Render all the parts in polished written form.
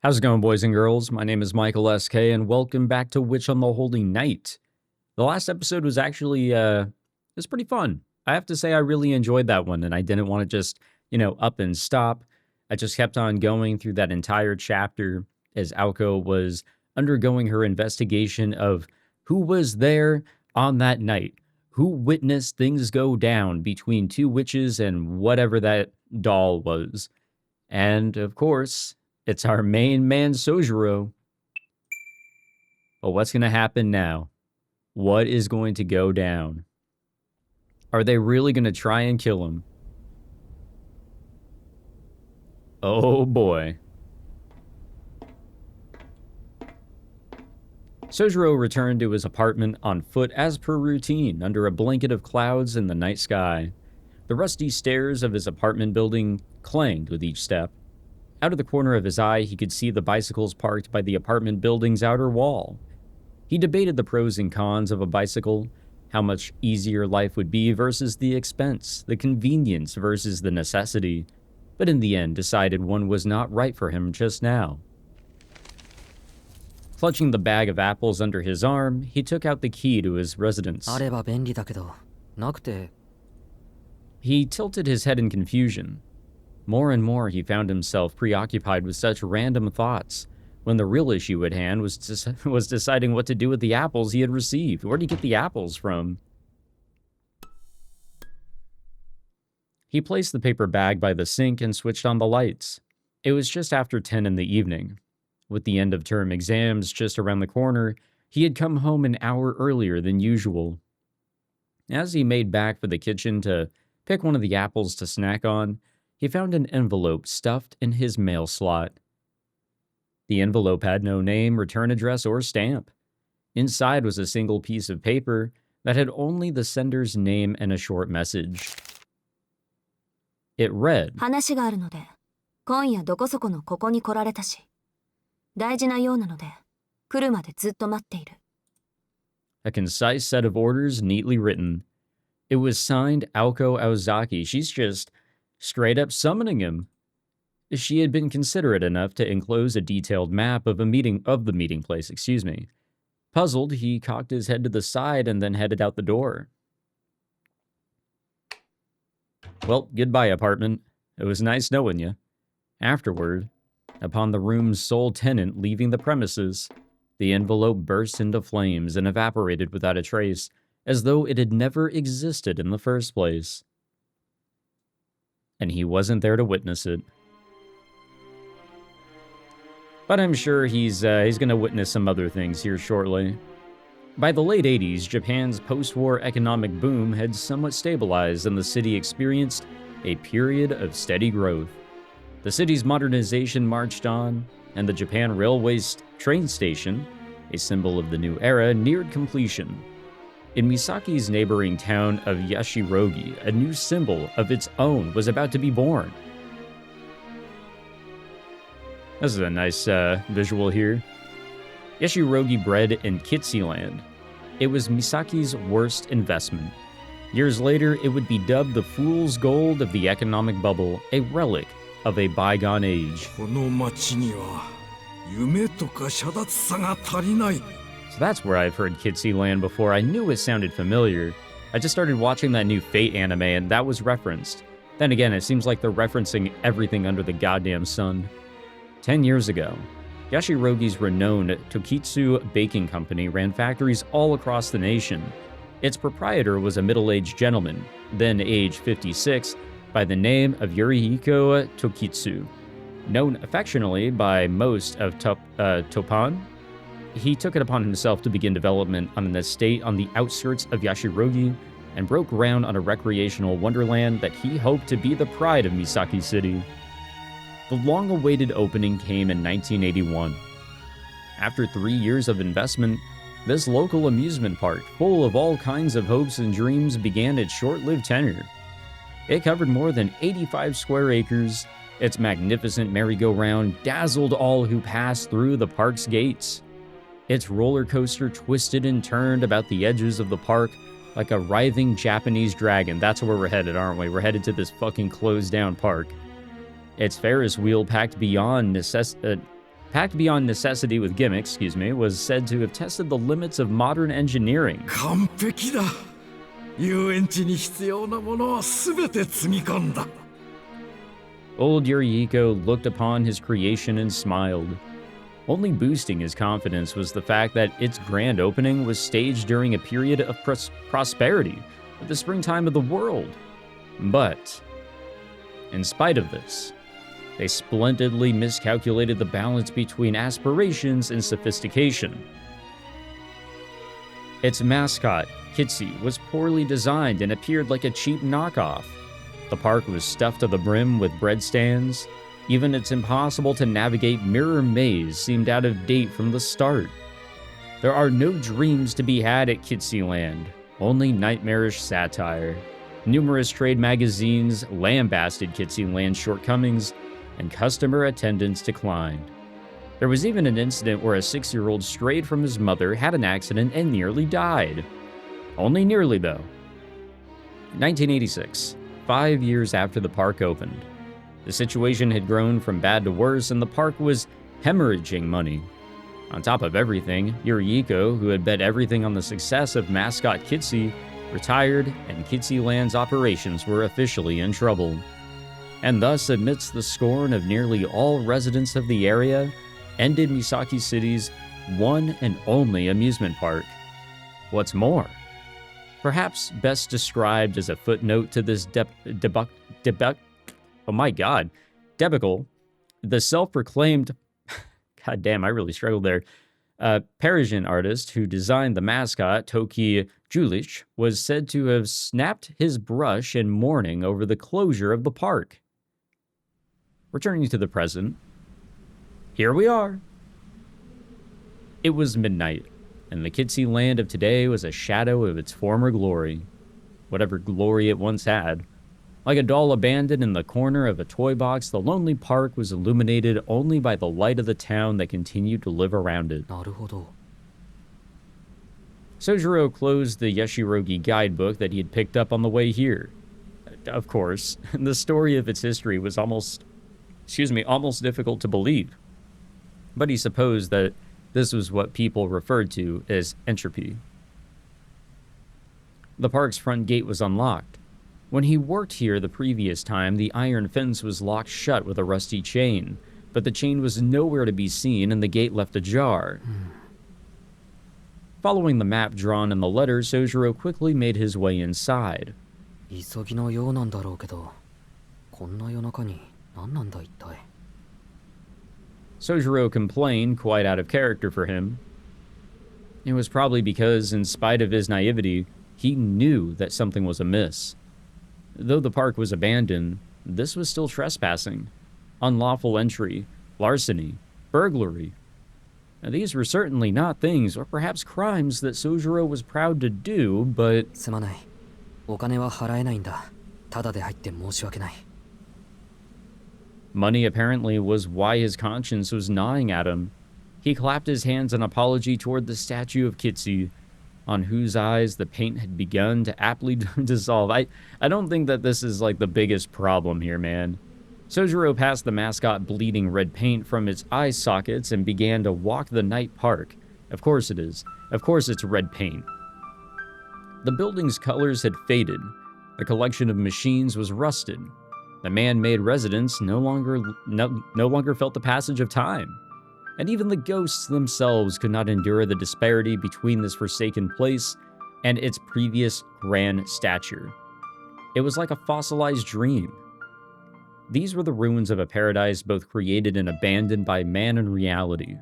How's it going, boys and girls? My name is Michael SK, and welcome back to Witch on the Holy Night. The last episode was actually, it was pretty fun. I have to say I really enjoyed that one, and I didn't want to just, up and stop. I just kept on going through that entire chapter as Aoko was undergoing her investigation of who was there on that night, who witnessed things go down between two witches and whatever that doll was. And, of course, it's our main man, Sojiro. But what's going to happen now? What is going to go down? Are they really going to try and kill him? Oh boy. Sojiro returned to his apartment on foot as per routine, under a blanket of clouds in the night sky. The rusty stairs of his apartment building clanged with each step. Out of the corner of his eye, he could see the bicycles parked by the apartment building's outer wall. He debated the pros and cons of a bicycle, how much easier life would be versus the expense, the convenience versus the necessity, but in the end decided one was not right for him just now. Clutching the bag of apples under his arm, he took out the key to his residence. He tilted his head in confusion. More and more he found himself preoccupied with such random thoughts, when the real issue at hand was deciding what to do with the apples he had received. Where did he get the apples from? He placed the paper bag by the sink and switched on the lights. It was just after 10 in the evening. With the end of term exams just around the corner, he had come home an hour earlier than usual. As he made back for the kitchen to pick one of the apples to snack on, he found an envelope stuffed in his mail slot. The envelope had no name, return address, or stamp. Inside was a single piece of paper that had only the sender's name and a short message. It read, a concise set of orders neatly written. It was signed Aoko Aozaki. She's just straight up summoning him. She had been considerate enough to enclose a detailed map of the meeting place. Puzzled, he cocked his head to the side and then headed out the door. Well, goodbye, apartment. It was nice knowing you. Afterward, upon the room's sole tenant leaving the premises, the envelope burst into flames and evaporated without a trace, as though it had never existed in the first place. And he wasn't there to witness it. But I'm sure he's going to witness some other things here shortly. By the late 80s, Japan's post-war economic boom had somewhat stabilized and the city experienced a period of steady growth. The city's modernization marched on, and the Japan Railway's train station, a symbol of the new era, neared completion. In Misaki's neighboring town of Yashirogi, a new symbol of its own was about to be born. This is a nice visual here. Yashirogi bred in Kitsyland. It was Misaki's worst investment. Years later, it would be dubbed the fool's gold of the economic bubble, a relic of a bygone age. So that's where I've heard Kitsyland before. I knew it sounded familiar. I just started watching that new Fate anime and that was referenced. Then again, it seems like they're referencing everything under the goddamn sun. 10 years ago, Yashirogi's renowned Tokitsu Baking Company ran factories all across the nation. Its proprietor was a middle-aged gentleman, then age 56, by the name of Yurihiko Tokitsu. Known affectionately by most of Topan, he took it upon himself to begin development on an estate on the outskirts of Yashirogi and broke ground on a recreational wonderland that he hoped to be the pride of Misaki City. The long-awaited opening came in 1981. After 3 years of investment, this local amusement park, full of all kinds of hopes and dreams, began its short-lived tenure. It covered more than 85 square acres. Its magnificent merry-go-round dazzled all who passed through the park's gates. Its roller coaster twisted and turned about the edges of the park like a writhing Japanese dragon. That's where we're headed, aren't we? We're headed to this fucking closed-down park. Its Ferris wheel packed beyond packed beyond necessity with gimmicks, was said to have tested the limits of modern engineering. 完璧だ。遊園地に必要なものは全て積み込んだ。Old Yuriko looked upon his creation and smiled. Only boosting his confidence was the fact that its grand opening was staged during a period of prosperity, at the springtime of the world. But, in spite of this, they splendidly miscalculated the balance between aspirations and sophistication. Its mascot, Kitsy, was poorly designed and appeared like a cheap knockoff. The park was stuffed to the brim with bread stands. Even its impossible to navigate mirror maze seemed out of date from the start. There are no dreams to be had at Kitsyland, only nightmarish satire. Numerous trade magazines lambasted Kitsyland's shortcomings, and customer attendance declined. There was even an incident where a 6-year-old strayed from his mother, had an accident, and nearly died. Only nearly, though. 1986, 5 years after the park opened. The situation had grown from bad to worse, and the park was hemorrhaging money. On top of everything, Yuriko, who had bet everything on the success of mascot Kitsy, retired, and Kitsyland's operations were officially in trouble. And thus, amidst the scorn of nearly all residents of the area, ended Misaki City's one and only amusement park. What's more, perhaps best described as a footnote to this debacle, the self-proclaimed, goddamn, I really struggled there, Parisian artist who designed the mascot, Toki Julich, was said to have snapped his brush in mourning over the closure of the park. Returning to the present, here we are. It was midnight, and the Kitsy land of today was a shadow of its former glory, whatever glory it once had. Like a doll abandoned in the corner of a toy box, the lonely park was illuminated only by the light of the town that continued to live around it. Sojiro closed the Yashirogi guidebook that he had picked up on the way here. Of course, the story of its history was almost difficult to believe. But he supposed that this was what people referred to as entropy. The park's front gate was unlocked. When he worked here the previous time, the iron fence was locked shut with a rusty chain, but the chain was nowhere to be seen and the gate left ajar. Following the map drawn in the letter, Sojiro quickly made his way inside. Sojiro complained, quite out of character for him. It was probably because, in spite of his naivety, he knew that something was amiss. Though the park was abandoned, this was still trespassing, unlawful entry, larceny, burglary. Now, these were certainly not things, or perhaps crimes, that Sojiro was proud to do, but... Money apparently was why his conscience was gnawing at him. He clapped his hands in apology toward the statue of Kitsy, on whose eyes the paint had begun to aptly dissolve. I don't think that this is like the biggest problem here, man. Sojiro passed the mascot bleeding red paint from its eye sockets and began to walk the night park. Of course it is. Of course it's red paint. The building's colors had faded. The collection of machines was rusted. The man-made residents no longer felt the passage of time. And even the ghosts themselves could not endure the disparity between this forsaken place and its previous grand stature. It was like a fossilized dream. These were the ruins of a paradise both created and abandoned by man in reality.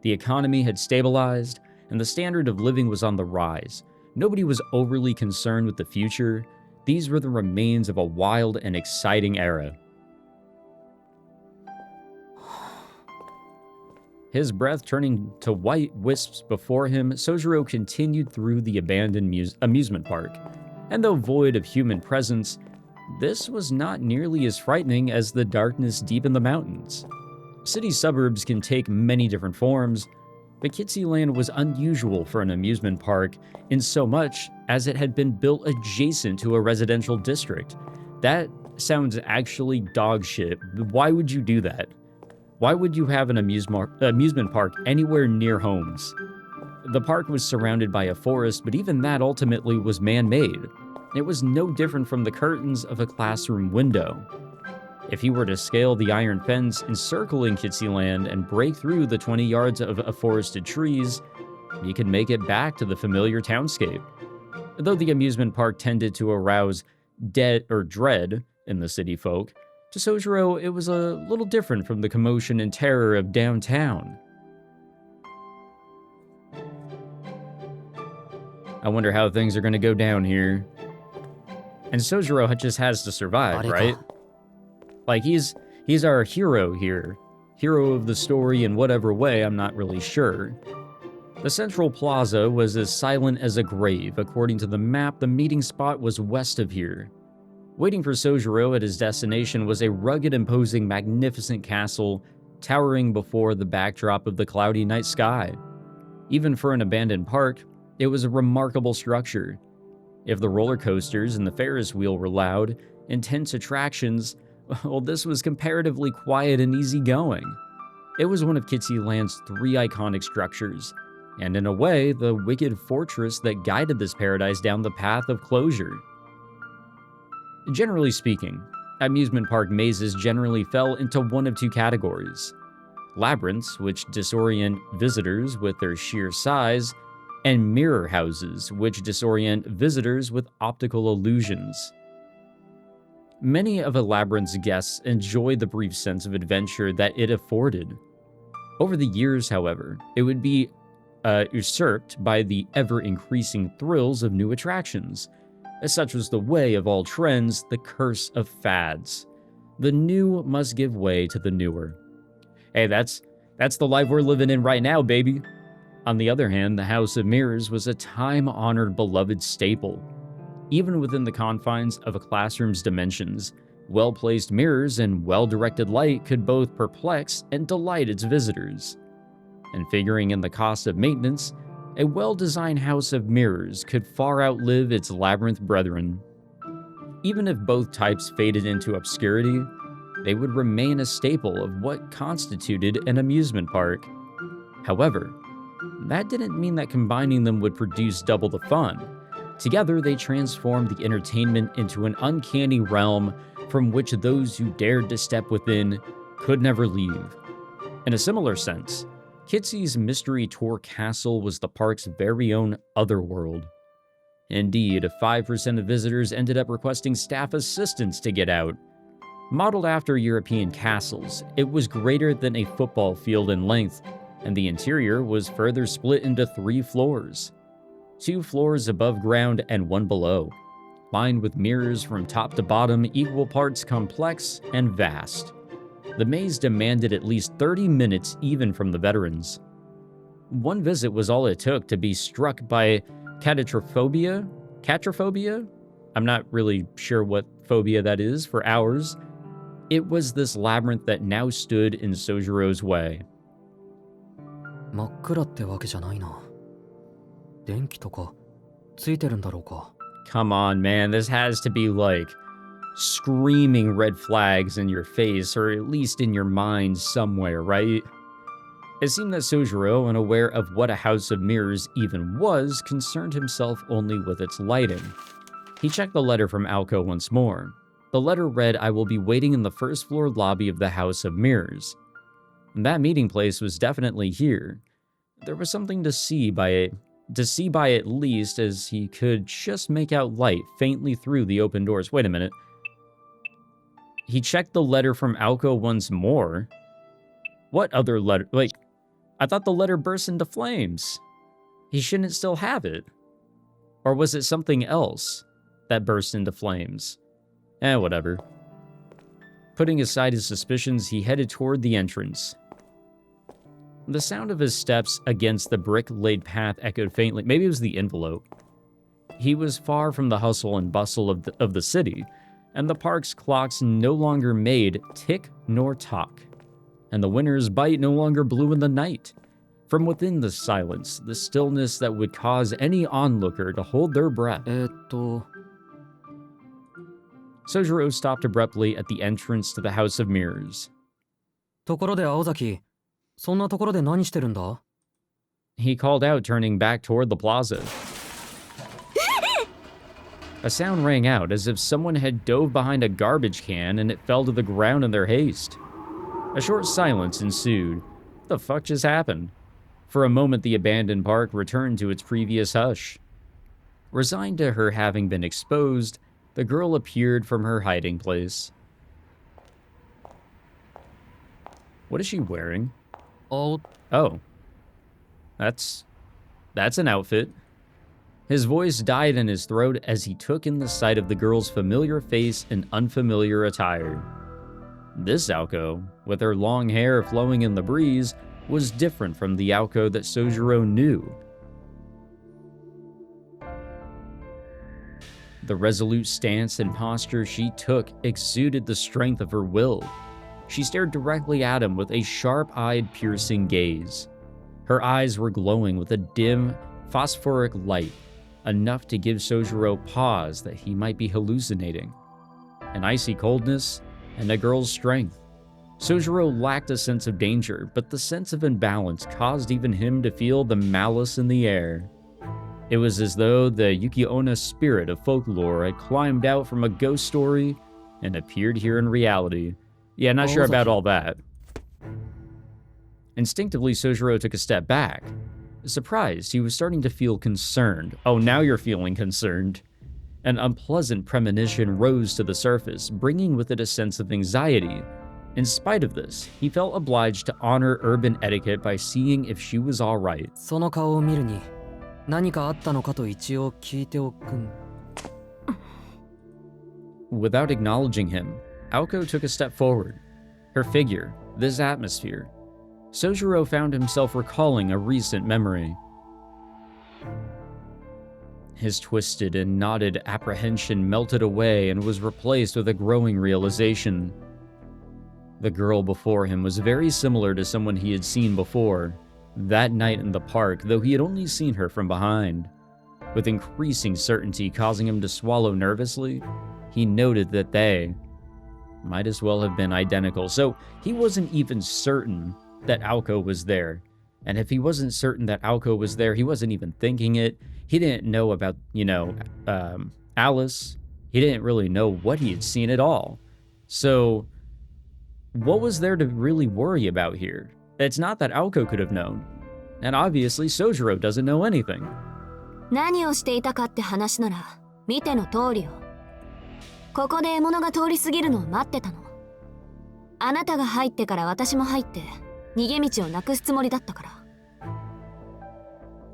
The economy had stabilized, and the standard of living was on the rise. Nobody was overly concerned with the future. These were the remains of a wild and exciting era. His breath turning to white wisps before him, Sojiro continued through the abandoned amusement park. And though void of human presence, this was not nearly as frightening as the darkness deep in the mountains. City suburbs can take many different forms, but Kitsyland was unusual for an amusement park in so much as it had been built adjacent to a residential district. That sounds actually dog shit. Why would you do that? Why would you have an amusement park anywhere near homes? The park was surrounded by a forest, but even that ultimately was man-made. It was no different from the curtains of a classroom window. If you were to scale the iron fence encircling Kitsyland and break through the 20 yards of forested trees, you could make it back to the familiar townscape. Though the amusement park tended to arouse dread in the city folk, to Sojiro it was a little different from the commotion and terror of downtown. I wonder how things are going to go down here. And Sojiro just has to survive, right? Like, he's our hero here. Hero of the story in whatever way, I'm not really sure. The central plaza was as silent as a grave. According to the map, the meeting spot was west of here. Waiting for Sojiro at his destination was a rugged, imposing, magnificent castle towering before the backdrop of the cloudy night sky. Even for an abandoned park, it was a remarkable structure. If the roller coasters and the Ferris wheel were loud, intense attractions, well, this was comparatively quiet and easygoing. It was one of Kitsyland's 3 iconic structures, and in a way, the wicked fortress that guided this paradise down the path of closure. Generally speaking, amusement park mazes generally fell into one of 2 categories: labyrinths, which disorient visitors with their sheer size, and mirror houses, which disorient visitors with optical illusions. Many of a labyrinth's guests enjoyed the brief sense of adventure that it afforded. Over the years, however, it would be usurped by the ever-increasing thrills of new attractions. As such was the way of all trends, the curse of fads. The new must give way to the newer. Hey, that's the life we're living in right now, baby. On the other hand, the House of Mirrors was a time-honored, beloved staple. Even within the confines of a classroom's dimensions, well-placed mirrors and well-directed light could both perplex and delight its visitors. And figuring in the cost of maintenance, a well-designed House of Mirrors could far outlive its labyrinth brethren. Even if both types faded into obscurity, they would remain a staple of what constituted an amusement park. However, that didn't mean that combining them would produce double the fun. Together, they transformed the entertainment into an uncanny realm from which those who dared to step within could never leave. In a similar sense, Kitsy's Mystery Tour Castle was the park's very own otherworld. Indeed, 5% of visitors ended up requesting staff assistance to get out. Modeled after European castles, it was greater than a football field in length, and the interior was further split into 3 floors. 2 floors above ground and 1 below, lined with mirrors from top to bottom, equal parts complex and vast. The maze demanded at least 30 minutes even from the veterans. One visit was all it took to be struck by catrophobia? I'm not really sure what phobia that is for hours. It was this labyrinth that now stood in Sojiro's way. 真っ暗ってわけじゃないな。電気とかついてるんだろうか。 Come on, man, this has to be like screaming red flags in your face, or at least in your mind somewhere, right? It seemed that Sojiro, unaware of what a House of Mirrors even was, concerned himself only with its lighting. He checked the letter from Alco once more. The letter read, "I will be waiting in the first floor lobby of the House of Mirrors." That meeting place was definitely here. There was something to see by at least, as he could just make out light faintly through the open doors. Wait a minute. He checked the letter from Alco once more. What other letter? Like, I thought the letter burst into flames. He shouldn't still have it. Or was it something else that burst into flames? Whatever. Putting aside his suspicions, he headed toward the entrance. The sound of his steps against the brick-laid path echoed faintly. Maybe it was the envelope. He was far from the hustle and bustle of the city, and the park's clocks no longer made tick nor tock, and the winter's bite no longer blew in the night. From within the silence, the stillness that would cause any onlooker to hold their breath. Sojiro stopped abruptly at the entrance to the House of Mirrors. ところで青崎、そんなところで何してるんだ？ He called out, turning back toward the plaza. A sound rang out as if someone had dove behind a garbage can and it fell to the ground in their haste. A short silence ensued. What the fuck just happened? For a moment, the abandoned park returned to its previous hush. Resigned to her having been exposed, the girl appeared from her hiding place. What is she wearing? Oh, That's an outfit. His voice died in his throat as he took in the sight of the girl's familiar face and unfamiliar attire. This Aoko, with her long hair flowing in the breeze, was different from the Aoko that Sojiro knew. The resolute stance and posture she took exuded the strength of her will. She stared directly at him with a sharp-eyed, piercing gaze. Her eyes were glowing with a dim, phosphoric light, enough to give Sojiro pause that he might be hallucinating. An icy coldness and a girl's strength. Sojiro lacked a sense of danger, but the sense of imbalance caused even him to feel the malice in the air. It was as though the Yuki-onna spirit of folklore had climbed out from a ghost story and appeared here in reality. Yeah, not sure about all that. Instinctively, Sojiro took a step back. Surprised, he was starting to feel concerned. Oh, now you're feeling concerned. An unpleasant premonition rose to the surface, bringing with it a sense of anxiety. In spite of this, he felt obliged to honor urban etiquette by seeing if she was all right. その顔を見るに、何かあったのかと一応聞いておくん。Without acknowledging him, Aoko took a step forward. Her figure, this atmosphere. Sojiro found himself recalling a recent memory. His twisted and knotted apprehension melted away and was replaced with a growing realization. The girl before him was very similar to someone he had seen before, that night in the park, though he had only seen her from behind. With increasing certainty causing him to swallow nervously, he noted that they might as well have been identical. So he wasn't even certain that Aoko was there. And if he wasn't certain that Aoko was there, he wasn't even thinking it. He didn't know about, Alice. He didn't really know what he had seen at all. So what was there to really worry about here? It's not that Aoko could have known. And obviously, Sojiro doesn't know anything. 何をしていたかって話なら見ての通りよ。ここで獲物が通り過ぎるのを待ってたの。あなたが入ってから私も入って逃げ道をなくすつもりだったか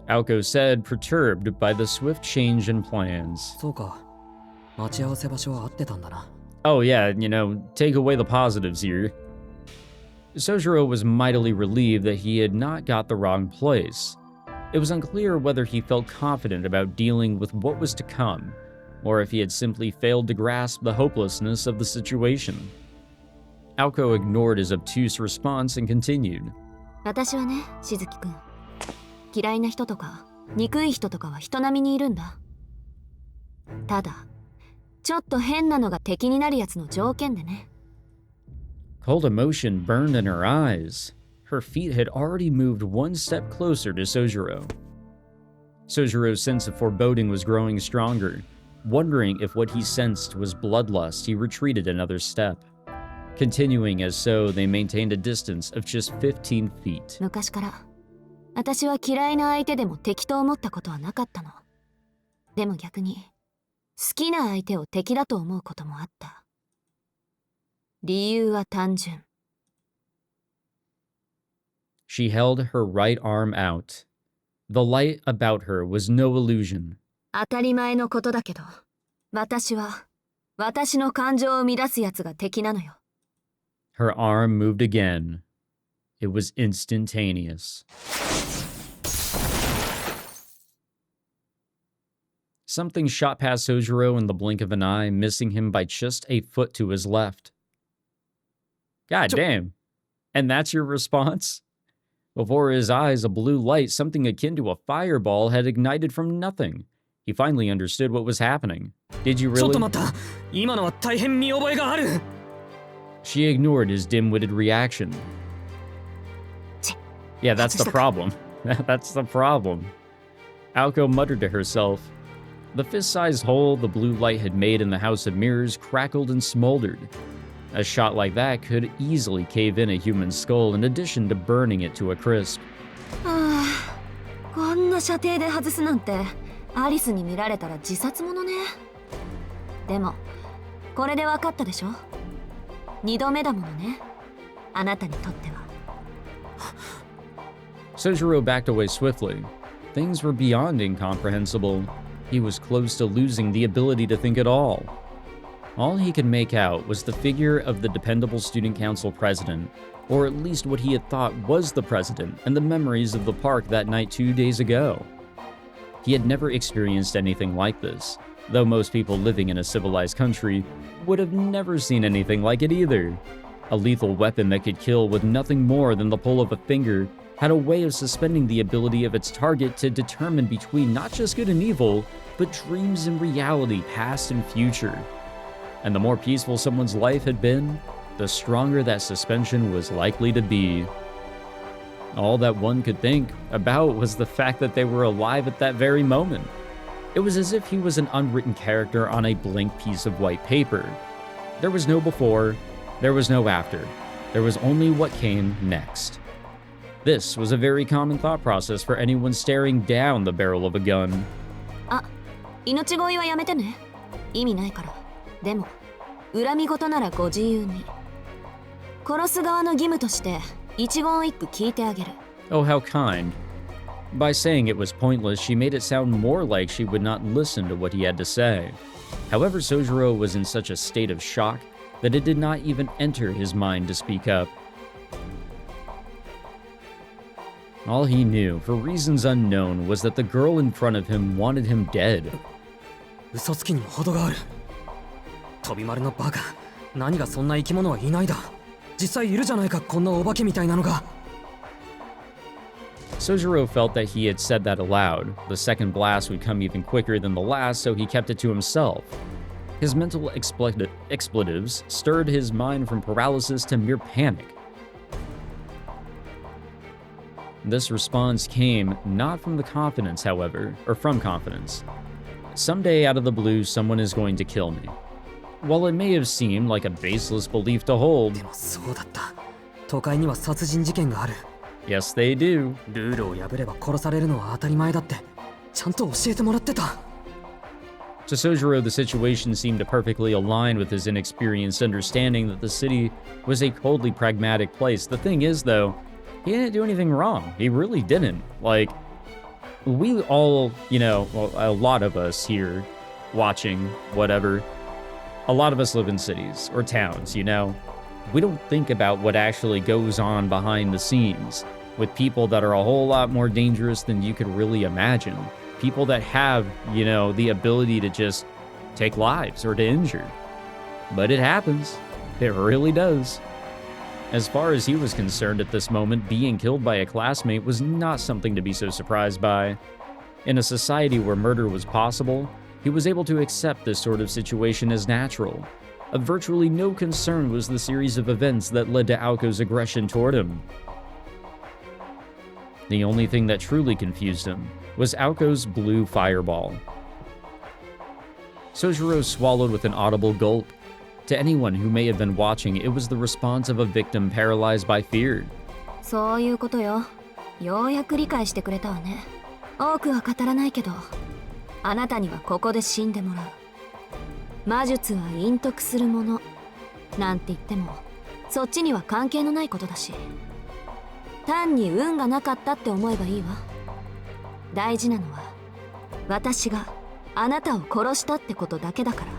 ら。Aoko said, perturbed by the swift change in plans. そうか。待ち合わせ場所は合ってたんだな。Oh yeah, take away the positives here. Sojiro was mightily relieved that he had not got the wrong place. It was unclear whether he felt confident about dealing with what was to come, or if he had simply failed to grasp the hopelessness of the situation. Aoko ignored his obtuse response and continued. 私はね、しずきくん。嫌いな人とか、憎い人とかは人並みにいるんだ。ただ、ちょっと変なのが敵になるやつの条件でね。Cold emotion burned in her eyes. Her feet had already moved one step closer to Sojiro. Sojiro's sense of foreboding was growing stronger. Wondering if what he sensed was bloodlust, he retreated another step. Continuing as so, they maintained a distance of just 15 feet. 昔から、私は嫌いな相手でも敵と思ったことはなかったの。でも逆に、好きな相手を敵だと思うこともあった。理由は単純。She held her right arm out. The light about her was no illusion. 当たり前のことだけど、私の感情を乱すやつが敵なのよ。Her arm moved again. It was instantaneous. Something shot past Sojiro in the blink of an eye, missing him by just a foot to his left. God damn. And that's your response? Before his eyes, a blue light, something akin to a fireball, had ignited from nothing. He finally understood what was happening. Did you really? She ignored his dim-witted reaction. Yeah, that's the problem. That's the problem. Aoko muttered to herself. The fist-sized hole the blue light had made in the House of Mirrors crackled and smoldered. A shot like that could easily cave in a human skull in addition to burning it to a crisp. こんな射程で外すなんてアリスに見られたら自殺者ね。でもこれで分かったでしょ。二度目だものね。あなたにとっては。Sojiro backed away swiftly. Things were beyond incomprehensible. He was close to losing the ability to think at all. All he could make out was the figure of the dependable student council president, or at least what he had thought was the president, and the memories of the park that night 2 days ago. He had never experienced anything like this, though most people living in a civilized country would have never seen anything like it either. A lethal weapon that could kill with nothing more than the pull of a finger had a way of suspending the ability of its target to determine between not just good and evil, but dreams and reality, past and future. And the more peaceful someone's life had been, the stronger that suspension was likely to be. All that one could think about was the fact that they were alive at that very moment. It was as if he was an unwritten character on a blank piece of white paper. There was no before, there was no after. There was only what came next. This was a very common thought process for anyone staring down the barrel of a gun. あ、命乞いはやめてね。意味ないから。でも、恨み事ならご自由に。殺す側の義務として一言一句聞いてあげる。Oh, how kind. By saying it was pointless, she made it sound more like she would not listen to what he had to say. However, Sojiro was in such a state of shock that it did not even enter his mind to speak up. All he knew, for reasons unknown, was that the girl in front of him wanted him dead. 嘘つきにも程がある。飛び丸のバカ、何がそんな生き物はいないだ。実際いるじゃないか、こんなお化けみたいなのが。Sojiro felt that he had said that aloud. The second blast would come even quicker than the last, so he kept it to himself. His mental expletives stirred his mind from paralysis to mere panic. This response came not from the confidence, however, or from confidence. Someday out of the blue, someone is going to kill me. While it may have seemed like a baseless belief to hold, でもそうだった。都会には殺人事件がある。 yes, they do. ルールを破れば殺されるのは当たり前だって、ちゃんと教えてもらってた。To Sojiro, the situation seemed to perfectly align with his inexperienced understanding that the city was a coldly pragmatic place. The thing is, though, he didn't do anything wrong. He really didn't. Like, we all, well, a lot of us here watching, whatever, a lot of us live in cities or towns, We don't think about what actually goes on behind the scenes with people that are a whole lot more dangerous than you could really imagine. People that have, the ability to just take lives or to injure. But it happens. It really does. As far as he was concerned at this moment, being killed by a classmate was not something to be so surprised by. In a society where murder was possible, he was able to accept this sort of situation as natural. Of virtually no concern was the series of events that led to Aoko's aggression toward him. The only thing that truly confused him was Aoko's blue fireball. Sojiro swallowed with an audible gulp. To anyone who may have been watching, it was the response of a victim paralyzed by fear. そういうことよ。ようやく理解してくれたわね。多くは語らないけど、あなたにはここで死んでもらう。魔術は隠匿するもの。なんて言っても、そっちには関係のないことだし。単に運がなかったって思えばいいわ。大事なのは、私があなたを殺したってことだけだから。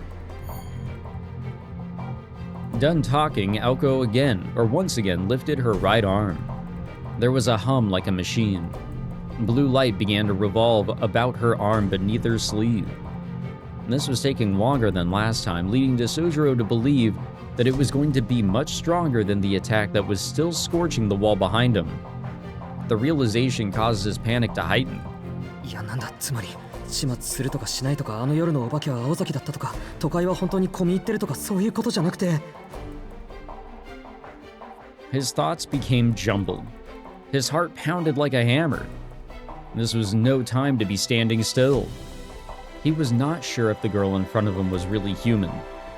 Done talking, Aoko once again lifted her right arm. There was a hum like a machine. Blue light began to revolve about her arm beneath her sleeve. This was taking longer than last time, leading to Sojiro to believe that it was going to be much stronger than the attack that was still scorching the wall behind him. The realization caused his panic to heighten. いや、なんだ、つまり始末するとかしないとか、あの夜のお化けは青崎だったとか、都会は本当に込み入ってるとか、そういうことじゃなくて。His thoughts became jumbled. His heart pounded like a hammer. This was no time to be standing still. He was not sure if the girl in front of him was really human,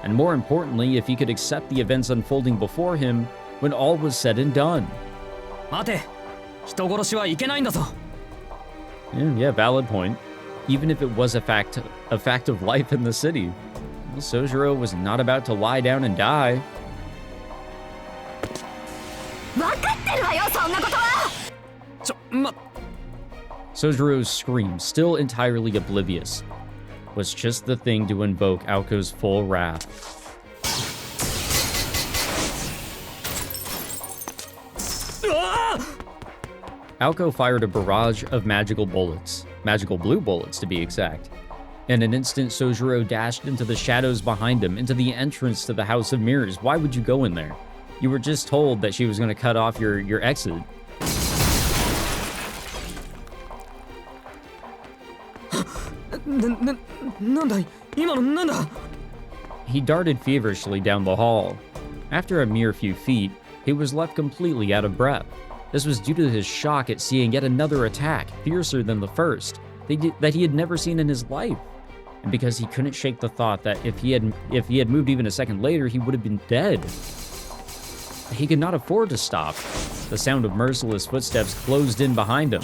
and more importantly, if he could accept the events unfolding before him when all was said and done. 待て、人殺しはいけないんだぞ。 Yeah, valid point. Even if it was a fact of life in the city, well, Sojiro was not about to lie down and die. 分かってるわよ、そんなことは。Sojiro's scream, still entirely oblivious, was just the thing to invoke Aoko's full wrath. Aoko fired a barrage of magical bullets, magical blue bullets to be exact. In an instant, Sojiro dashed into the shadows behind him, into the entrance to the House of Mirrors. Why would you go in there? You were just told that she was going to cut off your exit. He darted feverishly down the hall. After a mere few feet, he was left completely out of breath. This was due to his shock at seeing yet another attack, fiercer than the first, that he had never seen in his life. And because he couldn't shake the thought that if he had moved even a second later, he would have been dead. He could not afford to stop. The sound of merciless footsteps closed in behind him.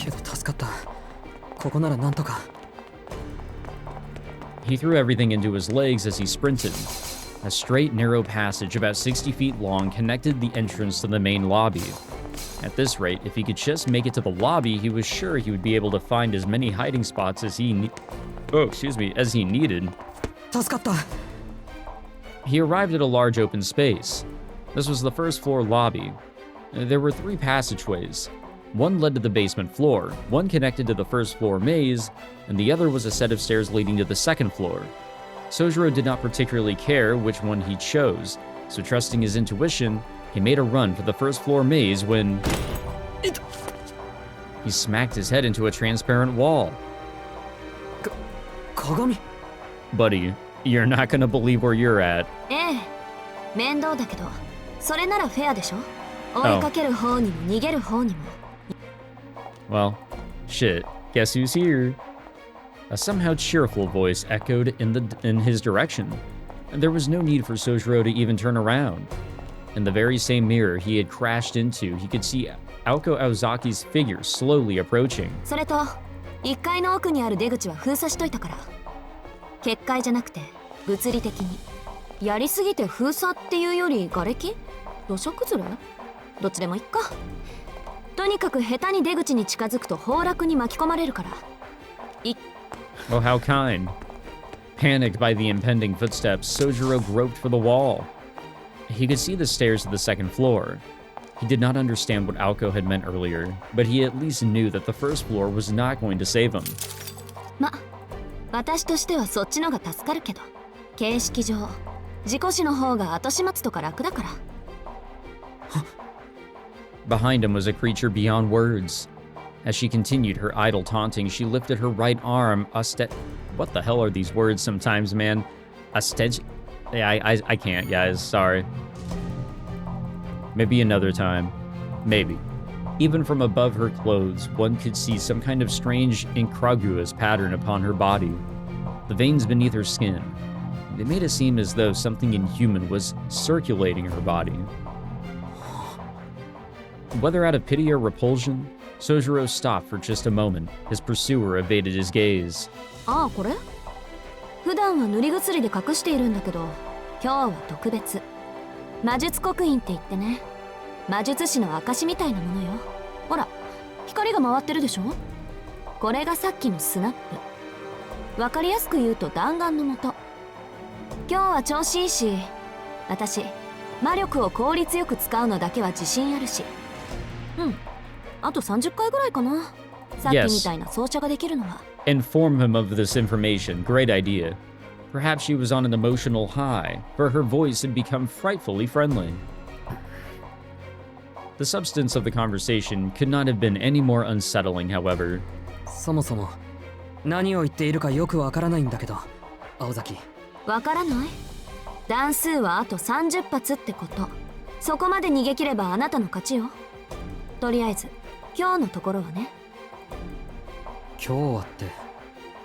He threw everything into his legs as he sprinted. A straight, narrow passage about 60 feet long connected the entrance to the main lobby. At this rate, if he could just make it to the lobby, he was sure he would be able to find as many hiding spots as he needed. He arrived at a large open space. This was the first floor lobby. There were 3 passageways. One led to the basement floor, one connected to the first floor maze, and the other was a set of stairs leading to the second floor. Sojiro did not particularly care which one he chose, so trusting his intuition, he made a run for the first floor maze when he smacked his head into a transparent wall. Buddy, you're not gonna believe where you're at. 面倒だけど、それならフェアでしょ。追いかける方にも逃げる方にも。Well, shit, guess who's here? A somehow cheerful voice echoed in his direction, and there was no need for Sojiro to even turn around. In the very same mirror he had crashed into, he could see Aoko Aozaki's figure slowly approaching. それと、1階の奥にある出口は封鎖しといたから。結界じゃなくて物理的に。やりすぎて封鎖っていうより瓦礫？土砂崩れ？どっちでもいっか。とにかく下手に出口に近づくと崩落に巻き込まれるから。Oh, how kind. Panicked by the impending footsteps, Sojiro groped for the wall. He could see the stairs to the second floor. He did not understand what Aoko had meant earlier, but he at least knew that the first floor was not going to save him. ま、私としてはそっちのが助かるけど、形式上、事故死の方が後始末とか楽だから。Behind him was a creature beyond words. As she continued her idle taunting, she lifted her right arm, What the hell are these words sometimes, man? Yeah, I can't, guys, sorry. Maybe another time. Maybe. Even from above her clothes, one could see some kind of strange, incongruous pattern upon her body. The veins beneath her skin. They made it seem as though something inhuman was circulating her body. Whether out of pity or repulsion, Sojiro stopped for just a moment. His pursuer evaded his gaze. ああ、これ？普段は塗り薬で隠しているんだけど、今日は特別。魔術刻印って言ってね、魔術師の証みたいなものよ。ほら、光が回ってるでしょ？これがさっきのスナップ。わかりやすく言うと弾丸の元。今日は調子いいし、私、魔力を効率よく使うのだけは自信あるし。うん、あと30回ぐらいかな。さっきみたいな奏者ができるのは。Inform him of this information. Great idea. Perhaps she was on an emotional high, for her voice had become frightfully friendly. The substance of the conversation could not have been any more unsettling, however. そもそも何を言っているかよくわからないんだけど、青崎。わからない？段数はあと30発ってこと。そこまで逃げ切ればあなたの勝ちよ。とりあえず今日のところはね。今日はって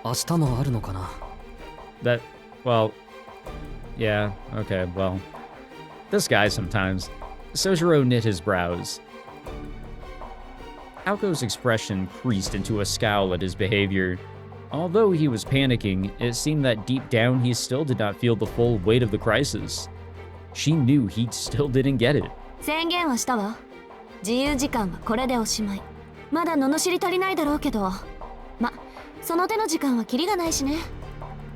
明日もあるのかな。 That, well, yeah, okay, well. This guy sometimes. Sojiro knit his brows. Aoko's expression creased into a scowl at his behavior. Although he was panicking, it seemed that deep down he still did not feel the full weight of the crisis. She knew he still didn't get it. 宣言はしたわ。自由時間はこれでおしまい。まだ罵り足りないだろうけど、ま、その手の時間はキリがないしね。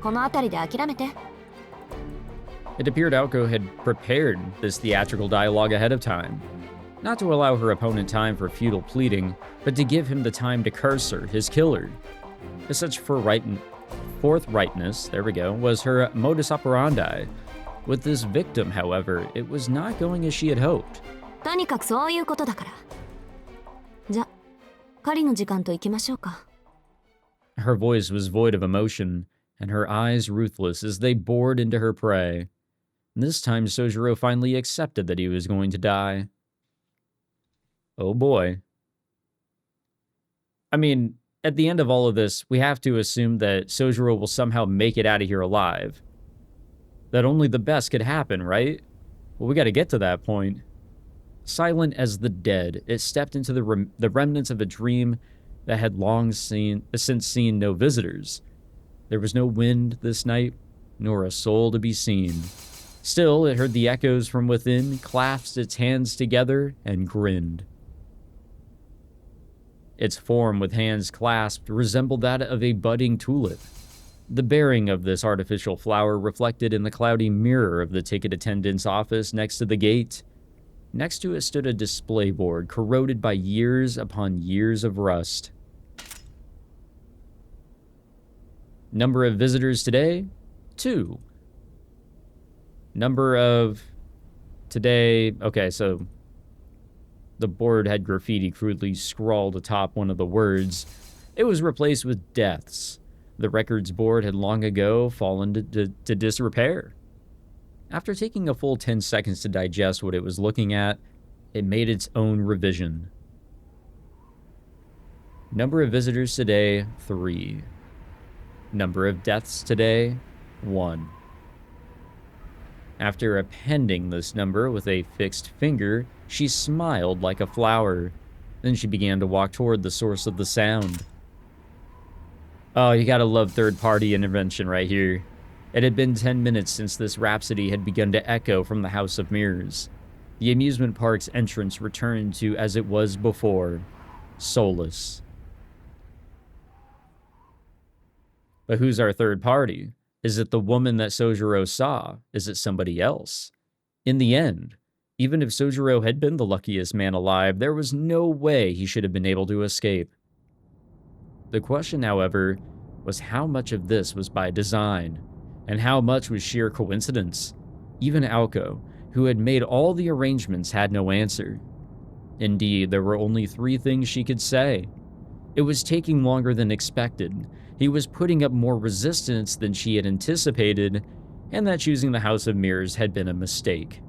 この辺りで諦めて。It appeared Aoko had prepared this theatrical dialogue ahead of time. Not to allow her opponent time for futile pleading, but to give him the time to curse her, his killer. Such forthrightness, there we go, was her modus operandi. With this victim, however, it was not going as she had hoped. とにかくそういうことだから。じゃ、狩りの時間と行きましょうか。Her voice was void of emotion, and her eyes ruthless as they bored into her prey. This time, Sojiro finally accepted that he was going to die. Oh boy. I mean, at the end of all of this, we have to assume that Sojiro will somehow make it out of here alive. That only the best could happen, right? Well, we gotta get to that point. Silent as the dead, it stepped into the remnants of a dream that had since seen no visitors. There was no wind this night, nor a soul to be seen. Still, it heard the echoes from within, clasped its hands together, and grinned. Its form with hands clasped resembled that of a budding tulip. The bearing of this artificial flower reflected in the cloudy mirror of the ticket attendant's office next to the gate. Next to it stood a display board corroded by years upon years of rust. Number of visitors today? 2. Number of today... Okay, so the board had graffiti crudely scrawled atop one of the words. It was replaced with deaths. The records board had long ago fallen to disrepair. After taking a full 10 seconds to digest what it was looking at, it made its own revision. Number of visitors today, 3. Number of deaths today, 1. After appending this number with a fixed finger, she smiled like a flower. Then she began to walk toward the source of the sound. Oh, you gotta love third-party intervention right here. It had been 10 minutes since this rhapsody had begun to echo from the House of Mirrors. The amusement park's entrance returned to as it was before, soulless. But who's our third party? Is it the woman that Sojiro saw? Is it somebody else? In the end, even if Sojiro had been the luckiest man alive, there was no way he should have been able to escape. The question, however, was how much of this was by design, and how much was sheer coincidence? Even Aoko, who had made all the arrangements, had no answer. Indeed, there were only 3 things she could say. It was taking longer than expected, he was putting up more resistance than she had anticipated, and that choosing the House of Mirrors had been a mistake.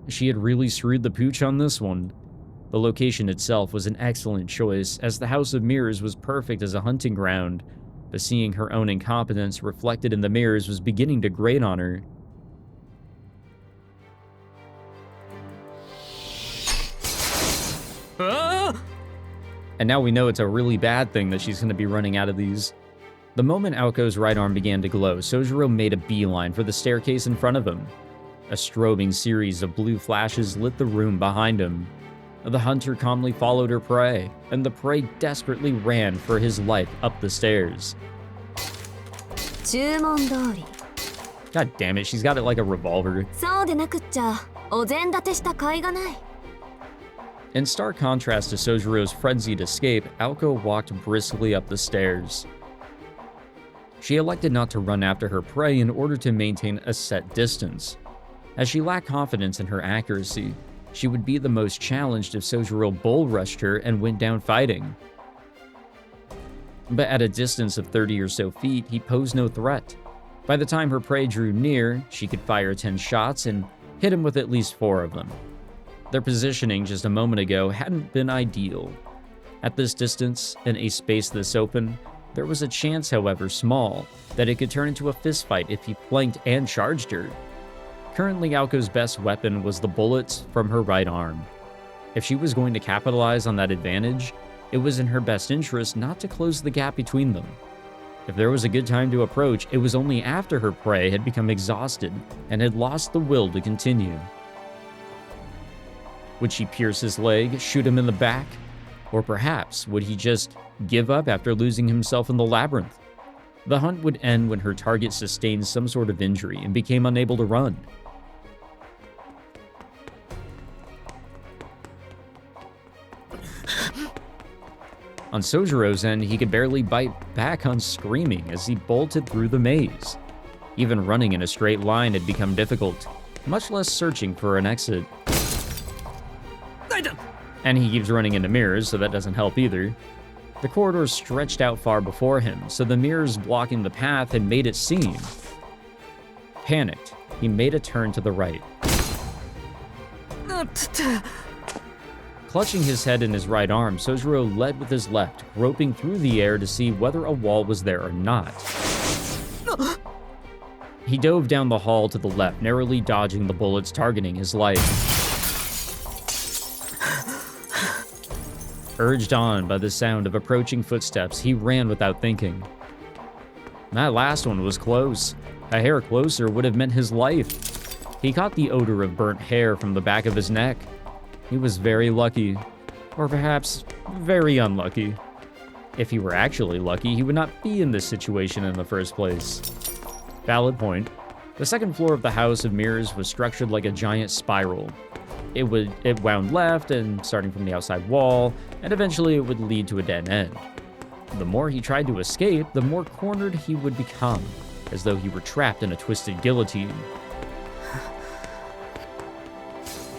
She had really screwed the pooch on this one. The location itself was an excellent choice, as the House of Mirrors was perfect as a hunting ground, but seeing her own incompetence reflected in the mirrors was beginning to grate on her. And now we know it's a really bad thing that she's going to be running out of these. The moment Aoko's right arm began to glow, Sojiro made a beeline for the staircase in front of him. A strobing series of blue flashes lit the room behind him. The hunter calmly followed her prey, and the prey desperately ran for his life up the stairs. 注文通り。 God damn it, she's got it like a revolver. そうでなくっちゃ、お膳立てした甲斐がない。 In stark contrast to Sojiro's frenzied escape, Aoko walked briskly up the stairs. She elected not to run after her prey in order to maintain a set distance. As she lacked confidence in her accuracy, she would be the most challenged if Sojiro bull-rushed her and went down fighting. But at a distance of 30 or so feet, he posed no threat. By the time her prey drew near, she could fire 10 shots and hit him with at least 4 of them. Their positioning just a moment ago hadn't been ideal. At this distance, in a space this open, there was a chance, however small, that it could turn into a fistfight if he flanked and charged her. Currently, Aoko's best weapon was the bullets from her right arm. If she was going to capitalize on that advantage, it was in her best interest not to close the gap between them. If there was a good time to approach, it was only after her prey had become exhausted and had lost the will to continue. Would she pierce his leg, shoot him in the back? Or perhaps would he just give up after losing himself in the labyrinth? The hunt would end when her target sustained some sort of injury and became unable to run. On Sojiro's end, he could barely bite back on screaming as he bolted through the maze. Even running in a straight line had become difficult, much less searching for an exit. And he keeps running into mirrors, so that doesn't help either. The corridor stretched out far before him, so the mirrors blocking the path had made it seem. Panicked, he made a turn to the right. Clutching his head in his right arm, Sojiro led with his left, groping through the air to see whether a wall was there or not. He dove down the hall to the left, narrowly dodging the bullets targeting his life. Urged on by the sound of approaching footsteps, he ran without thinking. That last one was close. A hair closer would have meant his life. He caught the odor of burnt hair from the back of his neck. He was very lucky. Or perhaps very unlucky. If he were actually lucky, he would not be in this situation in the first place. Valid point. The second floor of the House of Mirrors was structured like a giant spiral. It wound left and starting from the outside wall, and eventually it would lead to a dead end. The more he tried to escape, the more cornered he would become, as though he were trapped in a twisted guillotine.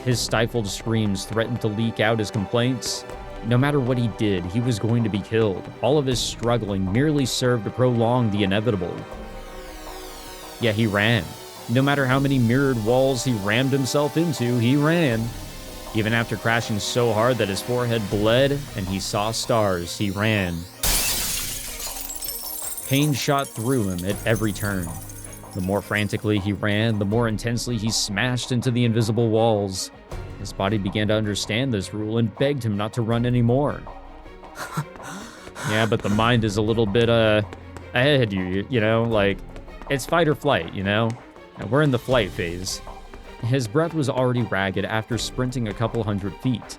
His stifled screams threatened to leak out his complaints. No matter what he did, he was going to be killed. All of his struggling merely served to prolong the inevitable. Yet he ran. No matter how many mirrored walls he rammed himself into, he ran. Even after crashing so hard that his forehead bled and he saw stars, he ran. Pain shot through him at every turn. The more frantically he ran, the more intensely he smashed into the invisible walls. His body began to understand this rule and begged him not to run anymore. Yeah, but the mind is a little bit, ahead, you know, like, it's fight or flight, you know? And we're in the flight phase. His breath was already ragged after sprinting a couple hundred feet.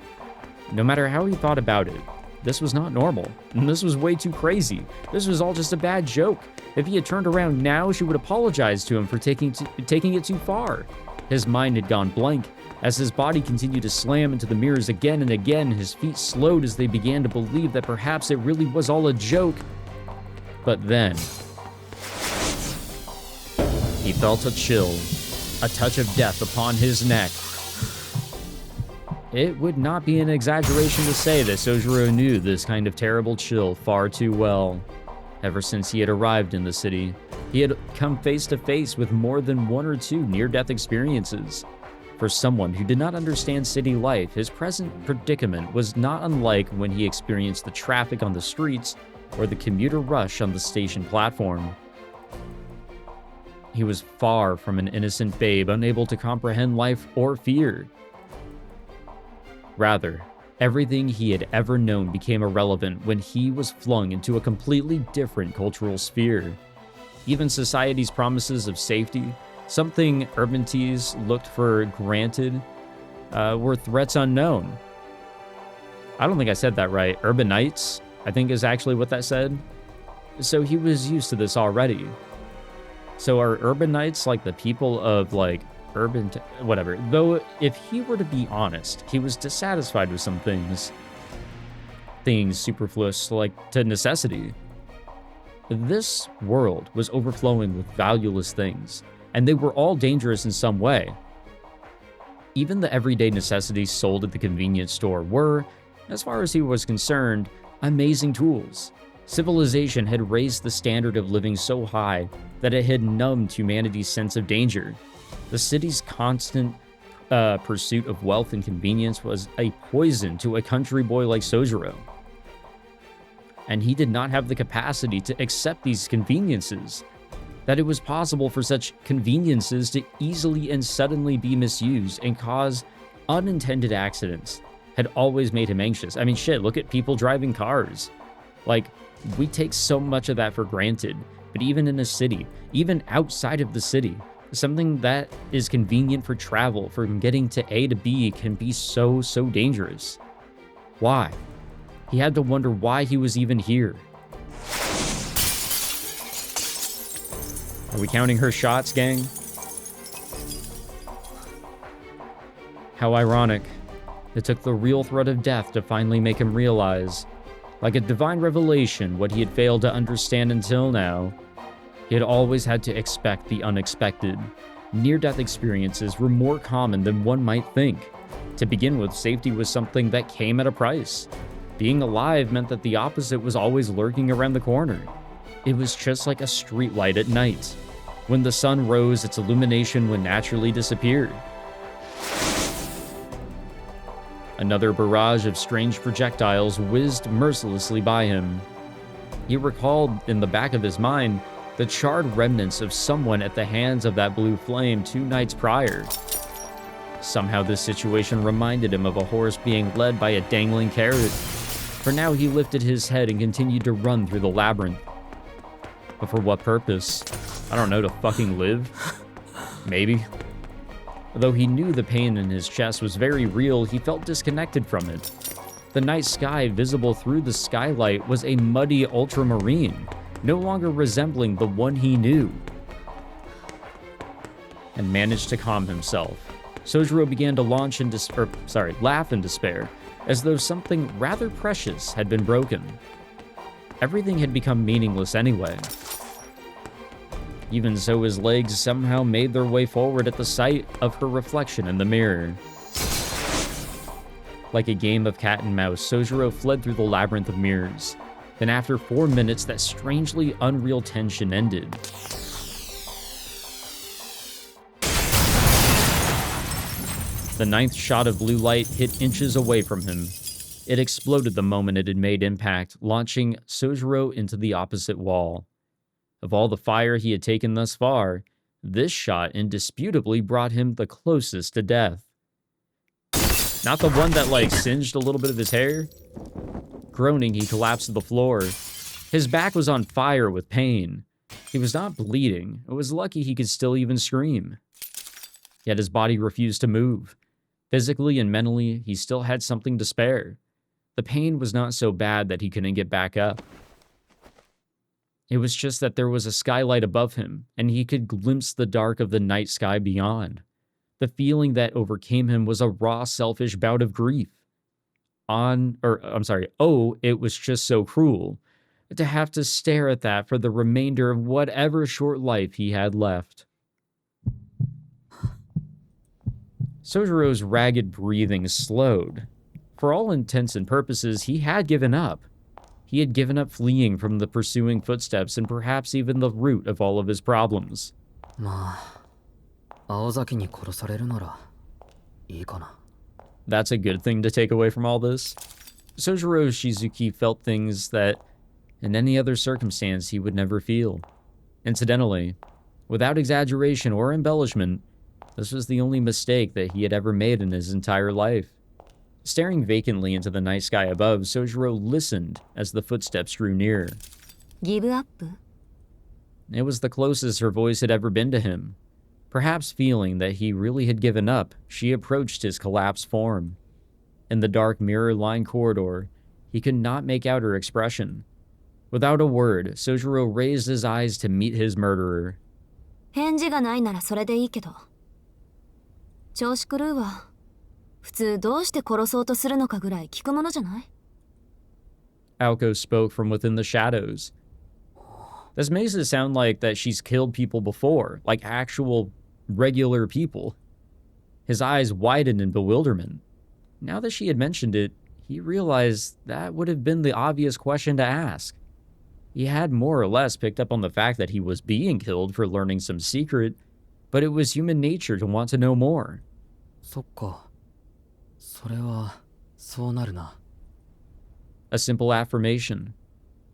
No matter how he thought about it, this was not normal, and this was way too crazy. This was all just a bad joke. If he had turned around now, she would apologize to him for taking it too far. His mind had gone blank. As his body continued to slam into the mirrors again and again, his feet slowed as they began to believe that perhaps it really was all a joke. But then, he felt a chill, a touch of death upon his neck. It would not be an exaggeration to say that Sojiro knew this kind of terrible chill far too well. Ever since he had arrived in the city, he had come face to face with more than one or two near-death experiences. For someone who did not understand city life, his present predicament was not unlike when he experienced the traffic on the streets or the commuter rush on the station platform. He was far from an innocent babe, unable to comprehend life or fear. Rather, everything he had ever known became irrelevant when he was flung into a completely different cultural sphere. Even society's promises of safety, something urbantes looked for granted, were threats unknown. I don't think I said that right. Urbanites, I think is actually what that said. So he was used to this already. So are urbanites like the people of like whatever? Though if he were to be honest, he was dissatisfied with some things superfluous like to necessity. This world was overflowing with valueless things, and they were all dangerous in some way. Even the everyday necessities sold at the convenience store were, as far as he was concerned, amazing tools. Civilization had raised the standard of living so high that it had numbed humanity's sense of danger. The city's constant pursuit of wealth and convenience was a poison to a country boy like Sojiro. And he did not have the capacity to accept these conveniences, that it was possible for such conveniences to easily and suddenly be misused and cause unintended accidents, had always made him anxious. I mean, shit, look at people driving cars. Like, we take so much of that for granted, but even in a city, even outside of the city, something that is convenient for travel, from getting to A to B, can be so dangerous. Why? He had to wonder why he was even here. Are we counting her shots, gang? How ironic. It took the real threat of death to finally make him realize, like a divine revelation, what he had failed to understand until now. He had always had to expect the unexpected. Near-death experiences were more common than one might think. To begin with, safety was something that came at a price. Being alive meant that the opposite was always lurking around the corner. It was just like a streetlight at night. When the sun rose, its illumination would naturally disappear. Another barrage of strange projectiles whizzed mercilessly by him. He recalled in the back of his mind the charred remnants of someone at the hands of that blue flame 2 nights prior. Somehow this situation reminded him of a horse being led by a dangling carrot. For now he lifted his head and continued to run through the labyrinth. But for what purpose? I don't know, to fucking live? Maybe. Though he knew the pain in his chest was very real, he felt disconnected from it. The night sky visible through the skylight was a muddy ultramarine, no longer resembling the one he knew. And managed to calm himself. Sojiro began to laugh in despair, as though something rather precious had been broken. Everything had become meaningless anyway. Even so, his legs somehow made their way forward at the sight of her reflection in the mirror. Like a game of cat and mouse, Sojiro fled through the labyrinth of mirrors. Then after 4 minutes, that strangely unreal tension ended. The 9th shot of blue light hit inches away from him. It exploded the moment it had made impact, launching Sojiro into the opposite wall. Of all the fire he had taken thus far, this shot indisputably brought him the closest to death. Not the one that, like, singed a little bit of his hair? Groaning, he collapsed to the floor. His back was on fire with pain. He was not bleeding. It was lucky he could still even scream. Yet his body refused to move. Physically and mentally, he still had something to spare. The pain was not so bad that he couldn't get back up. It was just that there was a skylight above him, and he could glimpse the dark of the night sky beyond. The feeling that overcame him was a raw, selfish bout of grief. It was just so cruel to have to stare at that for the remainder of whatever short life he had left. Sojiro's ragged breathing slowed. For all intents and purposes, he had given up. He had given up fleeing from the pursuing footsteps and perhaps even the root of all of his problems. That's a good thing to take away from all this. Sojiro Shizuki felt things that, in any other circumstance, he would never feel. Incidentally, without exaggeration or embellishment, this was the only mistake that he had ever made in his entire life. Staring vacantly into the night sky above, Sojiro listened as the footsteps drew near. Give up? It was the closest her voice had ever been to him. Perhaps feeling that he really had given up, she approached his collapsed form. In the dark mirror-lined corridor, he could not make out her expression. Without a word, Sojiro raised his eyes to meet his murderer. 返事がないならそれでいいけど。調子狂うわ。普通どうして殺そうとするのかぐらい聞くものじゃない？ Aoko spoke from within the shadows. This makes it sound like that she's killed people before, like actual, regular people. His eyes widened in bewilderment. Now that she had mentioned it, he realized that would have been the obvious question to ask. He had more or less picked up on the fact that he was being killed for learning some secret, but it was human nature to want to know more. そっか。それは、そうなるな。A simple affirmation.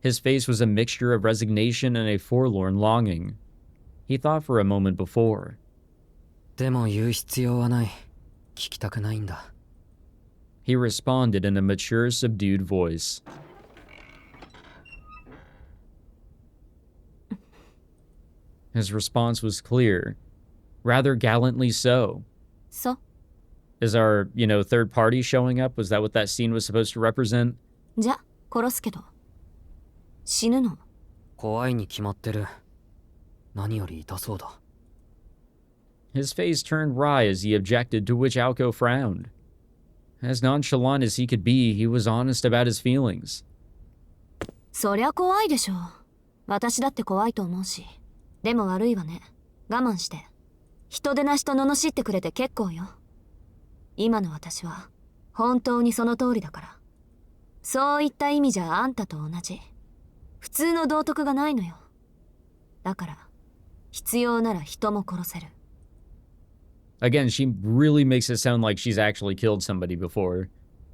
His face was a mixture of resignation and a forlorn longing. He thought for a moment before. でも言う必要はない。聞きたくないんだ。He responded in a mature, subdued voice. His response was clear, rather gallantly so. そう。 Is our, third party showing up? Was that what that scene was supposed to represent? じゃ、殺すけど。死ぬの。怖いに決まってる。何より痛そうだ。His face turned wry as he objected, to which Alco frowned. As nonchalant as he could be, he was honest about his feelings. そりゃ怖いでしょ。私だって怖いと思うし。でも悪いわね。我慢して。人でなしと罵ってくれて結構よ。今の私は本当にその通りだから。そういった意味じゃあんたと同じ。普通の道徳がないのよ。だから必要なら人も殺せる。Again, she really makes it sound like she's actually killed somebody before,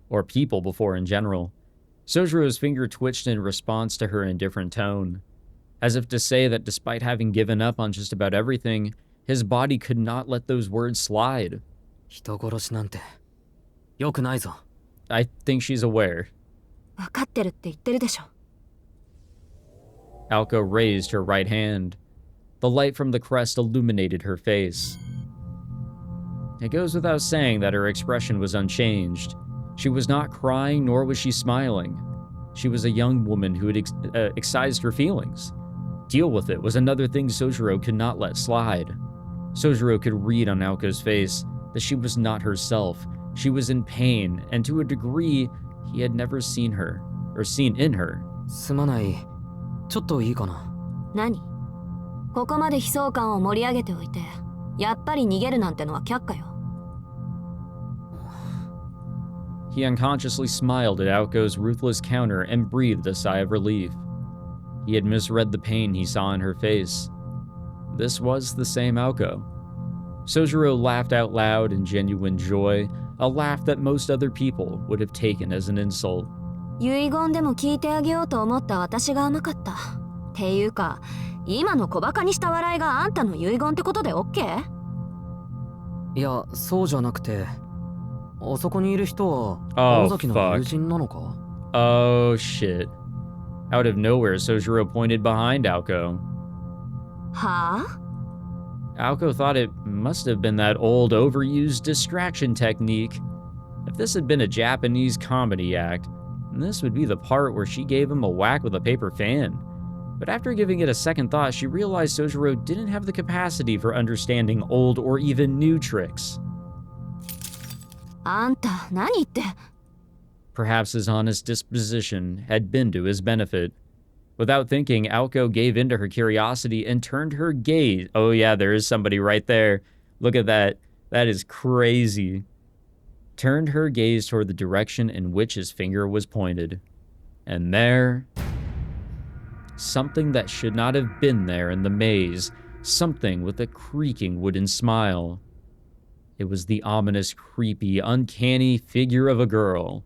or people before in general. Sojiro's finger twitched in response to her indifferent tone, as if to say that despite having given up on just about everything, his body could not let those words slide. 人殺しなんて良くないぞ。I think she's aware. 分かってるって言ってるでしょ。Alco raised her right hand. The light from the crest illuminated her face. It goes without saying that her expression was unchanged. She was not crying, nor was she smiling. She was a young woman who had excised her feelings. Deal with it was another thing Sojiro could not let slide. Sojiro could read on Alco's face that she was not herself. She was in pain, and to a degree he had never seen her, or seen in her. すまない。ちょっといいかな。何？ここまで悲壮感を盛り上げておいて、やっぱり逃げるなんてのは却下よ。He unconsciously smiled at Aoko's ruthless counter and breathed a sigh of relief. He had misread the pain he saw in her face. This was the same Aoko. Sojiro laughed out loud in genuine joy, a laugh that most other people would have taken as an insult. 遺言でも聞いてあげようと思った私が甘かった。っていうか、今の小馬鹿にした笑いがあんたの遺言ってことで OK？ いや、そうじゃなくて、あそこにいる人は、Oh, 尾崎の友人なのか？ Oh, shit. Out of nowhere, Sojiro pointed behind Aoko. はあ？ Aoko thought it must have been that old, overused distraction technique. If this had been a Japanese comedy act, this would be the part where she gave him a whack with a paper fan. But after giving it a second thought, she realized Sojiro didn't have the capacity for understanding old or even new tricks. あんた、何言って。 Perhaps his honest disposition had been to his benefit. Without thinking, Aoko gave in to her curiosity and turned her gaze. Oh yeah, there is somebody right there. Look at that. That is crazy. Turned her gaze toward the direction in which his finger was pointed. And there... something that should not have been there in the maze. Something with a creaking wooden smile. It was the ominous, creepy, uncanny figure of a girl.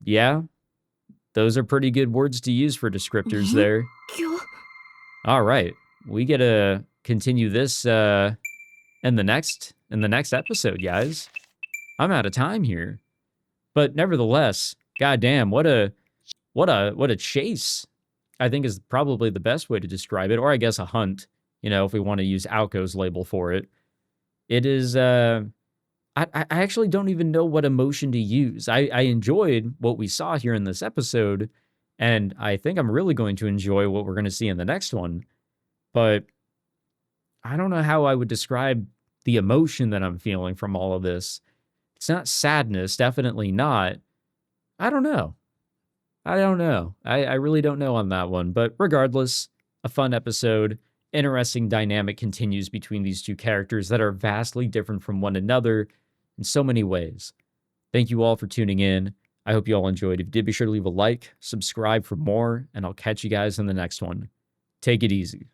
Yeah, those are pretty good words to use for descriptors there. All right, we get to continue this in the next episode, guys. I'm out of time here, but nevertheless, goddamn, what a chase! I think is probably the best way to describe it, or I guess a hunt. If we want to use Aoko's label for it. It is. I actually don't even know what emotion to use. I enjoyed what we saw here in this episode, and I think I'm really going to enjoy what we're going to see in the next one. But I don't know how I would describe the emotion that I'm feeling from all of this. It's not sadness, definitely not. I don't know. I really don't know on that one. But regardless, a fun episode. Interesting dynamic continues between these two characters that are vastly different from one another in so many ways. Thank you all for tuning in. I hope you all enjoyed. If you did, be sure to leave a like, subscribe for more, and I'll catch you guys in the next one. Take it easy.